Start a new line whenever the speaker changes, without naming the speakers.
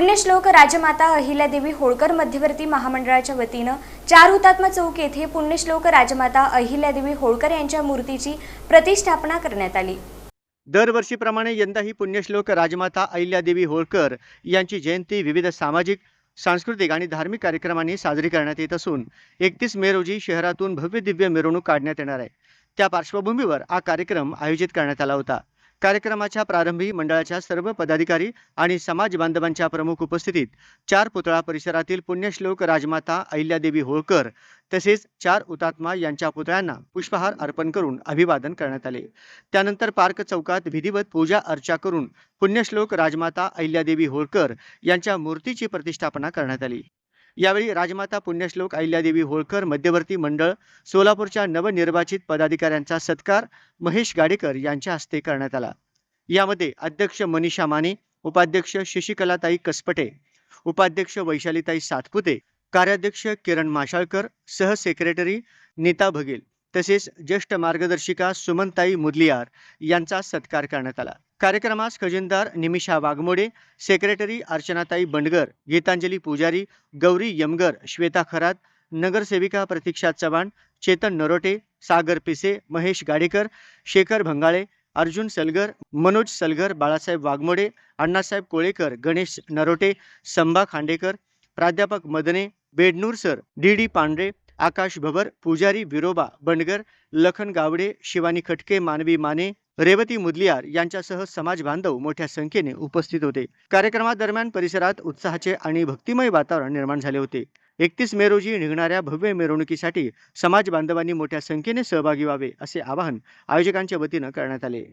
पुण्यश्लोक राजमाता अहिल्यादेवी होळकर मध्यवर्ती महामंडळाच्या वतीनं 4 हुतात्मा चौक येथे पुण्यश्लोक राजमाता अहिल्यादेवी होळकर यांच्या मूर्तीची प्रतिष्ठापना करण्यात आली।
दरवर्षीप्रमाणे यंदाही पुण्यश्लोक राजमाता अहिल्यादेवी होळकर यांची जयंती विविध सामाजिक, सांस्कृतिक आणि धार्मिक कार्यक्रमांनी साजरी करण्यात येत असून 31 मे रोजी शहरातून भव्य दिव्य मिरवणूक काढण्यात येणार आहे। त्या पार्श्वभूमीवर हा कार्यक्रम आयोजित करण्यात आला होता। कार्यक्रमाच्या प्रारंभी मंडळाच्या सर्व पदाधिकारी आणि समाज बांधवांच्या प्रमुख उपस्थितीत 4 पुतळा परिसरातील पुण्यश्लोक राजमाता अहिल्यादेवी होळकर तसेच 4 हुतात्मा यांच्या पुतळ्यांना पुष्पहार अर्पण करून अभिवादन करण्यात आले। त्यानंतर पार्क चौकात विधिवत पूजा अर्चा करून पुण्यश्लोक राजमाता अहिल्यादेवी होळकर यांच्या मूर्तीची प्रतिष्ठापना करण्यात आली। यावेळी राजमाता पुण्यश्लोक अहिल्यादेवी होळकर मध्यवर्ती मंडळ सोलापूरच्या नवनिर्वाचित पदाधिकाऱ्यांचा सत्कार महेश गाडेकर यांच्या हस्ते करण्यात आला। यामध्ये अध्यक्ष मनीषा माने, उपाध्यक्ष शशिकलाताई कसपटे, उपाध्यक्ष वैशालीताई सातपुते, कार्याध्यक्ष किरण माशाळकर, सहसेक्रेटरी नीता भगेल तसेच ज्येष्ठ मार्गदर्शिका सुमनताई मुदलियार यांचा सत्कार करण्यात आला। कार्यक्रमास खजिनदार निमिषा वाघमोडे, सेक्रेटरी अर्चनाताई बंडगर, गीतांजली पुजारी, गौरी यमगर, श्वेता खरात, नगरसेविका प्रतीक्षा चव्हाण, चेतन नरोटे, सागर पिसे, महेश गाडेकर, शेखर भंगाळे, अर्जुन सलगर, मनोज सलगर, बाळासाहेब वाघमोडे, अण्णासाहेब कोळेकर, गणेश नरोटे, संभा खांडेकर, प्राध्यापक मदने, बेडनूर सर, डी पांढरे, आकाश भवर, पुजारी विरोबा बंडगर, लखन गावडे, शिवानी खटके, मानवी माने, रेवती मुदलियार यांच्यासह समाज बांधव मोठ्या संख्येने उपस्थित होते। कार्यक्रमादरम्यान परिसरात उत्साहाचे आणि भक्तिमय वातावरण निर्माण झाले होते। 31 मे रोजी निघणाऱ्या भव्य मिरवणुकीसाठी समाज बांधवांनी मोठ्या संख्येने सहभागी व्हावे असे आवाहन आयोजकांच्या वतीने करण्यात आले।